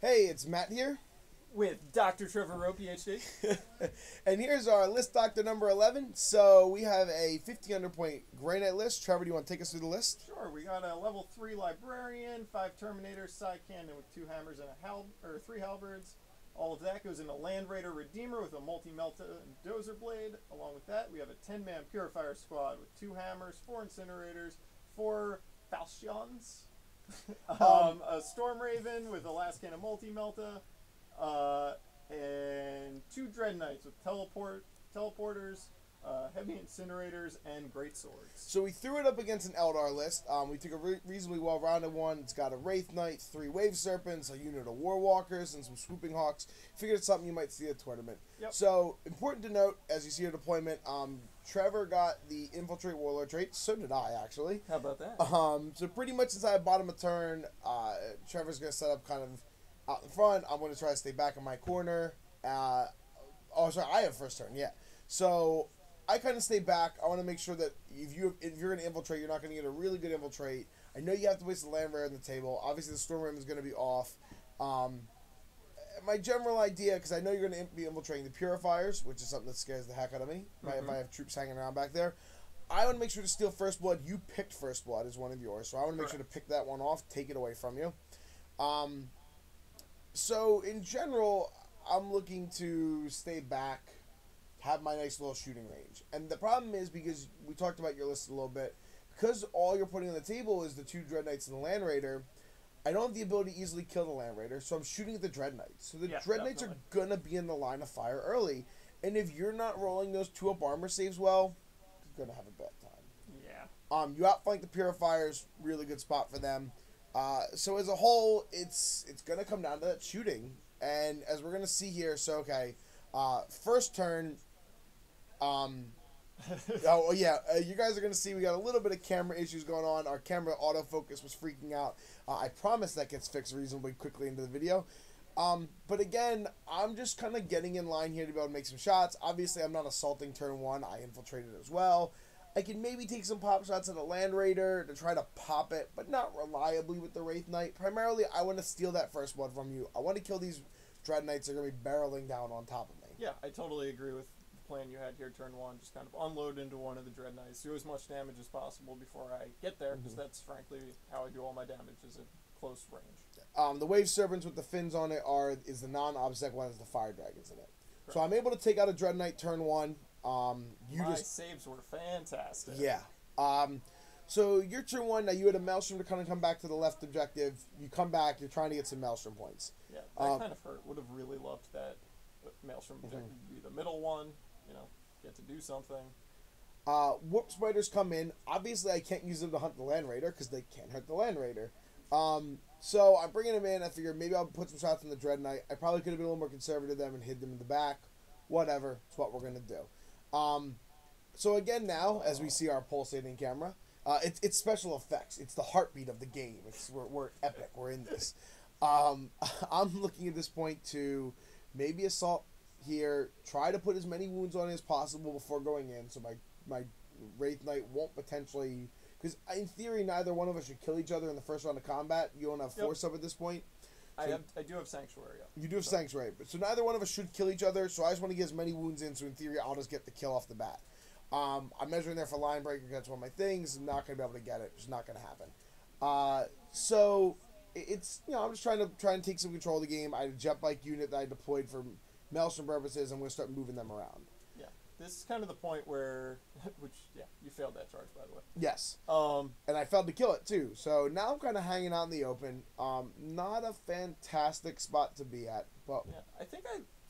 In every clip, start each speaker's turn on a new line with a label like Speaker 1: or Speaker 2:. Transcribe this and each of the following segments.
Speaker 1: Hey, it's Matt here.
Speaker 2: With Dr. Trevor Rowe, PhD.
Speaker 1: And here's our list doctor number 11. So we have a 1,500 point Grey Knight list. Trevor, do you want to take us through the list?
Speaker 2: Sure, we got a level 3 Librarian, 5 Terminators, Side Cannon with 2 hammers and 3 halberds. All of that goes into Land Raider Redeemer with a multi-melta and dozer blade. Along with that, we have a 10-man Purifier Squad with 2 hammers, 4 incinerators, 4 falchions, a Storm Raven with a last cannon multi-melta, and 2 Dread Knights with teleporters, heavy incinerators, and great swords.
Speaker 1: So we threw it up against an Eldar list. We took a reasonably well-rounded one. It's got a Wraith Knight, 3 Wave Serpents, a unit of Warwalkers, and some Swooping Hawks. Figured it's something you might see at a tournament.
Speaker 2: Yep.
Speaker 1: So, important to note, as you see your deployment, Trevor got the Infiltrate Warlord trait. So did I, actually.
Speaker 2: How about that?
Speaker 1: So pretty much inside bottom of turn, Trevor's going to set up kind of out in front. I'm going to try to stay back in my corner. I have first turn, yeah. So I kind of stay back. I want to make sure that if you're going to infiltrate, you're not going to get a really good infiltrate. I know you have to waste the land rare on the table. Obviously, the Storm Raven is going to be off. My general idea, because I know you're going to be infiltrating the Purifiers, which is something that scares the heck out of me. If I have troops hanging around back there. I want to make sure to steal First Blood. You picked First Blood as one of yours, so I want to make sure to pick that one off, take it away from you. So, in general, I'm looking to stay back, have my nice little shooting range. And the problem is, because we talked about your list a little bit, because all you're putting on the table is the 2 Dread Knights and the Land Raider, I don't have the ability to easily kill the Land Raider, so I'm shooting at the Dread Knights. So the Dread Knights are going to be in the line of fire early. And if you're not rolling those 2-up armor saves well, you're going to have a bad time.
Speaker 2: Yeah.
Speaker 1: You outflank the Purifiers, really good spot for them. So as a whole, it's going to come down to that shooting. And as we're going to see here, so okay, first turn, you guys are going to see we got a little bit of camera issues going on. Our camera autofocus was freaking out. I promise that gets fixed reasonably quickly into the video. But again, I'm just kind of getting in line here to be able to make some shots. Obviously, I'm not assaulting turn 1. I infiltrated as well. I can maybe take some pop shots at a Land Raider to try to pop it, but not reliably with the Wraith Knight. Primarily, I want to steal that First Blood from you. I want to kill these Dread Knights that are going to be barreling down on top of me.
Speaker 2: Yeah, I totally agree with the plan you had here, turn 1. Just kind of unload into one of the Dread Knights, do as much damage as possible before I get there, because that's frankly how I do all my damage, is at close range.
Speaker 1: The Wave Serpents with the fins on it is the non-obsec one, is the Fire Dragons in it. Correct. So I'm able to take out a Dread Knight turn 1.
Speaker 2: My saves were fantastic.
Speaker 1: Yeah. So your turn 1, now you had a Maelstrom to kind of come back to the left objective. You come back, you're trying to get some Maelstrom points.
Speaker 2: Yeah, that kind of hurt. Would have really loved that Maelstrom objective to be the middle one, get to do something.
Speaker 1: Warp Spiders come in. Obviously, I can't use them to hunt the Land Raider, because they can't hunt the Land Raider. So I'm bringing them in. I figure maybe I'll put some shots on the Dread Knight. I probably could have been a little more conservative them and hid them in the back. Whatever. It's what we're going to do. So again now, as we see our pulsating camera, it's special effects. It's the heartbeat of the game. We're epic. We're in this. I'm looking at this point to maybe assault here, try to put as many wounds on it as possible before going in, so my Wraith Knight won't potentially... Because in theory, neither one of us should kill each other in the first round of combat. You don't have force up at this point.
Speaker 2: So I do have Sanctuary up.
Speaker 1: You do have Sanctuary. So neither one of us should kill each other, so I just want to get as many wounds in, so in theory, I'll just get the kill off the bat. I'm measuring there for Line Breaker, that's one of my things. I'm not going to be able to get it. It's not going to happen. So it's, I'm just trying to take some control of the game. I had a jet bike unit that I deployed for Maelstrom purposes. I'm going to start moving them around.
Speaker 2: Yeah. This is kind of the point where, you failed that charge, by the way.
Speaker 1: Yes. And I failed to kill it, too. So now I'm kind of hanging out in the open. Not a fantastic spot to be at. But
Speaker 2: yeah, I think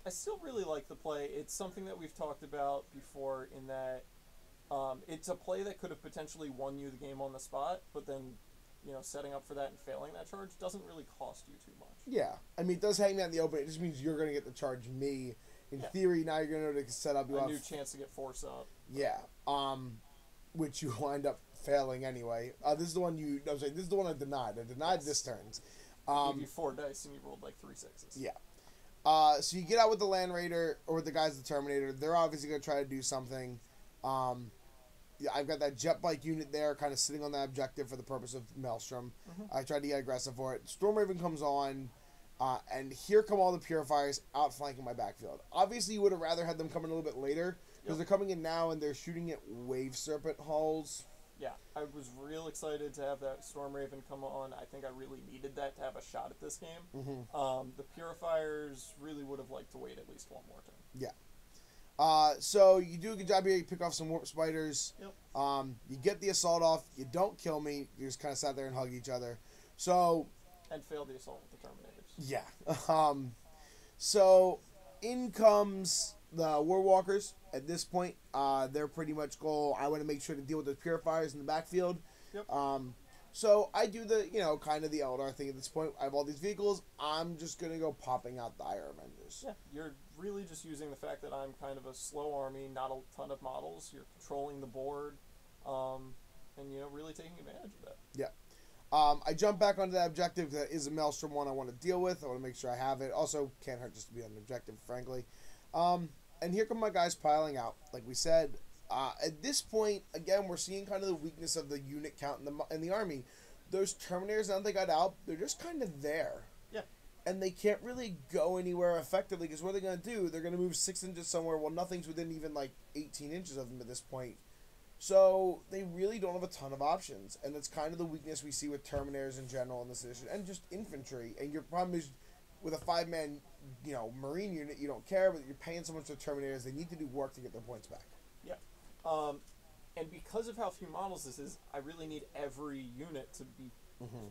Speaker 2: I still really like the play. It's something that we've talked about before in that it's a play that could have potentially won you the game on the spot, but then, setting up for that and failing that charge doesn't really cost you too much.
Speaker 1: Yeah. I mean, it does hang out in the open. It just means you're going to get to charge me. In theory, now you're going to set up...
Speaker 2: a new chance to get force up.
Speaker 1: Yeah. Which you wind up failing anyway. This is the one this is the one I denied. I denied this turns.
Speaker 2: I gave you 4 dice and you rolled like 3 6s.
Speaker 1: Yeah. So you get out with the Land Raider or with the guys, the Terminator. They're obviously going to try to do something. Yeah, I've got that jet bike unit there, kind of sitting on that objective for the purpose of Maelstrom. I tried to get aggressive for it. Storm Raven comes on. And here come all the Purifiers outflanking my backfield. Obviously, you would have rather had them come in a little bit later, because they're coming in now and they're shooting at Wave Serpent hulls.
Speaker 2: Yeah, I was real excited to have that Storm Raven come on. I think I really needed that to have a shot at this game. The Purifiers really would have liked to wait at least one more turn.
Speaker 1: Yeah. So you do a good job here. You pick off some Warp Spiders.
Speaker 2: Yep.
Speaker 1: You get the assault off. You don't kill me. You just kind of sat there and hug each other. So.
Speaker 2: And failed the assault with the Terminators.
Speaker 1: Yeah. So in comes the Warwalkers. At this point, they're pretty much goal. I want to make sure to deal with the Purifiers in the backfield.
Speaker 2: Yep.
Speaker 1: So I do the, kind of the Eldar thing at this point. I have all these vehicles. I'm just going to go popping out the Ire Avengers.
Speaker 2: Yeah, you're really just using the fact that I'm kind of a slow army, not a ton of models. You're controlling the board, and, really taking advantage of that.
Speaker 1: Yeah. I jump back onto that objective that is a Maelstrom one I want to deal with. I want to make sure I have it. Also, can't hurt just to be on an objective, frankly. And here come my guys piling out. Like we said, at this point, again, we're seeing kind of the weakness of the unit count in the army. Those Terminators, now that they got out, they're just kind of there.
Speaker 2: Yeah.
Speaker 1: And they can't really go anywhere effectively, because what are they going to do? They're going to move 6 inches somewhere. Well, nothing's within even, 18 inches of them at this point. So they really don't have a ton of options. And that's kind of the weakness we see with Terminators in general in this edition. And just infantry. And your problem is, with a 5-man, Marine unit, you don't care, but you're paying so much for Terminators, they need to do work to get their points back.
Speaker 2: Yeah. And because of how few models this is, I really need every unit to be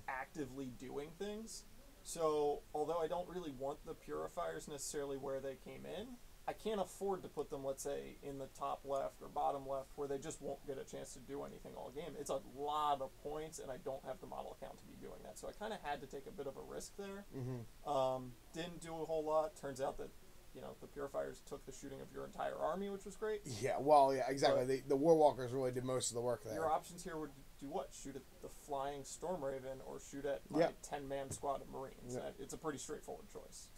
Speaker 2: actively doing things. So, although I don't really want the Purifiers necessarily where they came in, I can't afford to put them, let's say, in the top left or bottom left, where they just won't get a chance to do anything all game. It's a lot of points, and I don't have the model count to be doing that. So I kind of had to take a bit of a risk there. Didn't do a whole lot. Turns out that, the Purifiers took the shooting of your entire army, which was great.
Speaker 1: Yeah, well, yeah, exactly. The Warwalkers really did most of the work there.
Speaker 2: Your options here would do what? Shoot at the flying Storm Raven or shoot at my 10-man squad of Marines.
Speaker 1: Yep.
Speaker 2: It's a pretty straightforward choice.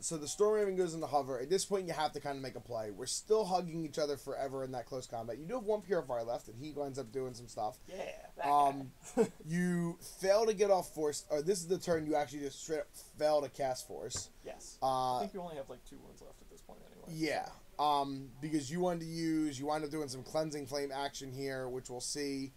Speaker 1: So the Storm Raven goes into hover. At this point, you have to kind of make a play. We're still hugging each other forever in that close combat. You do have one Purifier left, and he ends up doing some stuff.
Speaker 2: Yeah, that guy.
Speaker 1: You fail to get off Force, or this is the turn you actually just straight up fail to cast Force.
Speaker 2: Yes. I think you only have 2 wounds left at this point anyway.
Speaker 1: Yeah. Because you wind up doing some Cleansing Flame action here, which we'll see.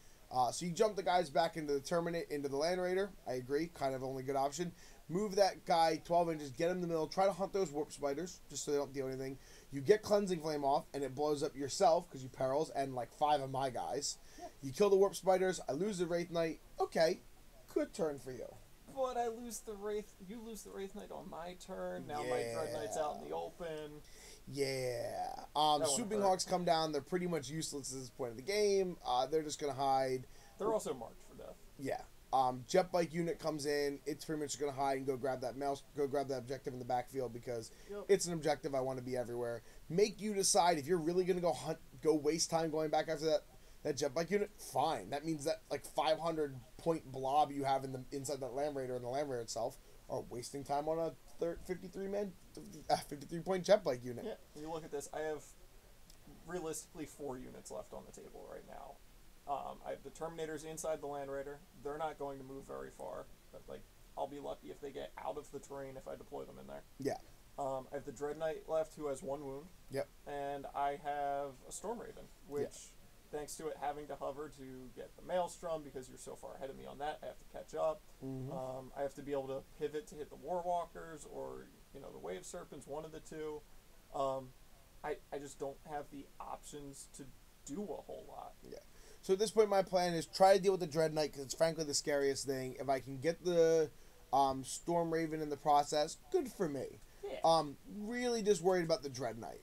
Speaker 1: So you jump the guys back into the Land Raider. I agree. Kind of only good option. Move that guy 12 inches, get him in the middle, try to hunt those Warp Spiders, just so they don't deal anything. You get Cleansing Flame off, and it blows up yourself, because you perils, and 5 of my guys. Yeah. You kill the Warp Spiders, I lose the Wraith Knight. Okay, good turn for you.
Speaker 2: But you lose the Wraith Knight on my turn, now my Dread Knight's out in the open.
Speaker 1: Yeah. Swooping Hawks come down, they're pretty much useless at this point of the game. They're just going to hide.
Speaker 2: They're also marked for death.
Speaker 1: Yeah. Jet Bike unit comes in. It's pretty much going to hide and go grab that objective in the backfield, because it's an objective I want to be everywhere. Make you decide if you're really going to go waste time going back after that Jet Bike unit. Fine. That means that 500 point blob you have inside that Land Raider and the Land Raider itself are wasting time on a 53 point Jet Bike unit.
Speaker 2: Yeah. You look at this. I have realistically 4 units left on the table right now. I have the Terminators inside the Land Raider. They're not going to move very far, but I'll be lucky if they get out of the terrain if I deploy them in there.
Speaker 1: Yeah.
Speaker 2: I have the Dread Knight left, who has 1 wound.
Speaker 1: Yep.
Speaker 2: And I have a Storm Raven, which, thanks to it having to hover to get the Maelstrom, because you're so far ahead of me on that, I have to catch up. I have to be able to pivot to hit the Warwalkers or the Wave Serpents, one of the two. I just don't have the options to do a whole lot.
Speaker 1: Yeah. So at this point, my plan is try to deal with the Dread Knight, because it's frankly the scariest thing. If I can get the Storm Raven in the process, good for me.
Speaker 2: Yeah.
Speaker 1: Really just worried about the Dread Knight.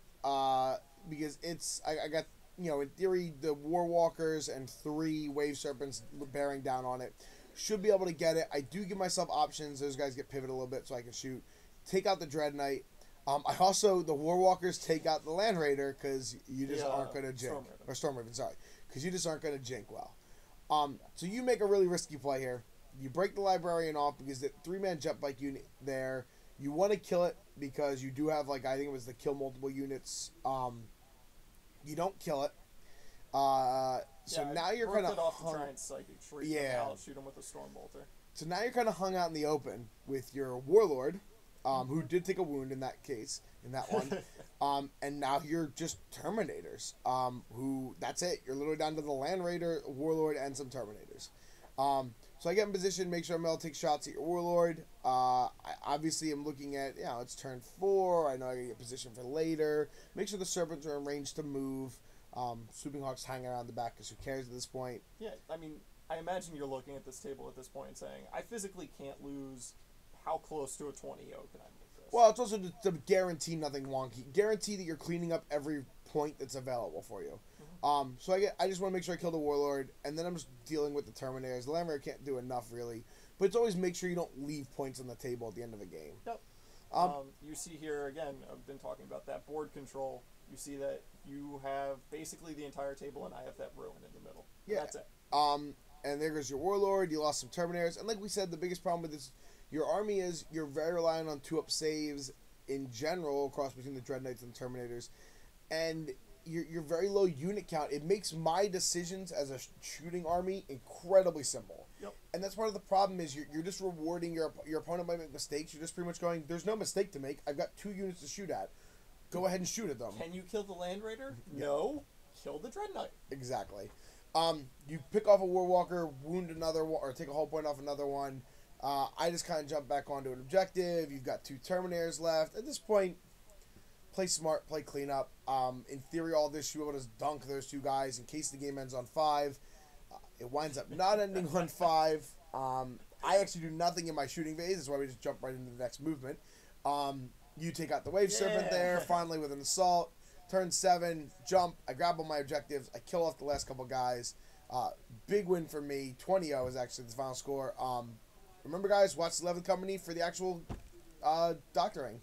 Speaker 1: Because I got, in theory, the Warwalkers and 3 Wave Serpents bearing down on it. Should be able to get it. I do give myself options. Those guys get pivoted a little bit so I can shoot. Take out the Dread Knight. The Warwalkers take out the Land Raider, because you just aren't going to jink. Storm Raven, sorry. Because you just aren't going to jink well. So you make a really risky play here. You break the Librarian off, because the 3-man Jet Bike unit there, you want to kill it, because you do have, I think it was the kill multiple units. You don't kill it. Now you're kind of
Speaker 2: off to try and psychic shriek. I'll shoot him with a Storm Bolter.
Speaker 1: So now you're kind of hung out in the open with your Warlord, who did take a wound in that case, in that one. And now you're just Terminators, who, that's it. You're literally down to the Land Raider, Warlord, and some Terminators. So I get in position, make sure I'm able to take shots at your Warlord. I obviously am looking at, it's turn 4. I know I gotta get position for later. Make sure the Serpents are in range to move. Swooping Hawk's hanging around the back because who cares at this point?
Speaker 2: Yeah, I mean, I imagine you're looking at this table at this point and saying, I physically can't lose. How close to a 20-0 can I make this?
Speaker 1: Well, it's also to guarantee nothing wonky. Guarantee that you're cleaning up every point that's available for you. So I just want to make sure I kill the Warlord, and then I'm just dealing with the Terminators. The Land Raider can't do enough, really. But it's always make sure you don't leave points on the table at the end of a game.
Speaker 2: Yep. You see here, again, I've been talking about that board control. You see that you have basically the entire table, and I have that ruin in the middle. Yeah. That's it.
Speaker 1: And there goes your Warlord. You lost some Terminators. And like we said, the biggest problem with this, your army is you're very reliant on 2-up saves in general across between the Dread Knights and the Terminators. And you're very low unit count. It makes my decisions as a shooting army incredibly simple.
Speaker 2: Yep.
Speaker 1: And that's part of the problem is you're just rewarding your opponent might make mistakes. You're just pretty much going, there's no mistake to make. I've got 2 units to shoot at. Go ahead and shoot at them.
Speaker 2: Can you kill the Land Raider?
Speaker 1: Yeah.
Speaker 2: No. Kill the Dread Knight.
Speaker 1: Exactly. You pick off a Warwalker, wound another one, or take a whole point off another one. I just kind of jump back onto an objective. You've got 2 Terminators left. At this point, play smart, play cleanup. In theory, all this, you be able to dunk those 2 guys in case the game ends on 5. It winds up not ending on 5. I actually do nothing in my shooting phase. That's why we just jump right into the next movement. You take out the Wave Serpent there, finally with an assault. Turn 7, jump. I grab all my objectives. I kill off the last couple guys. Big win for me. 20-0 is actually the final score. Remember, guys, watch the 11th Company for the actual doctoring.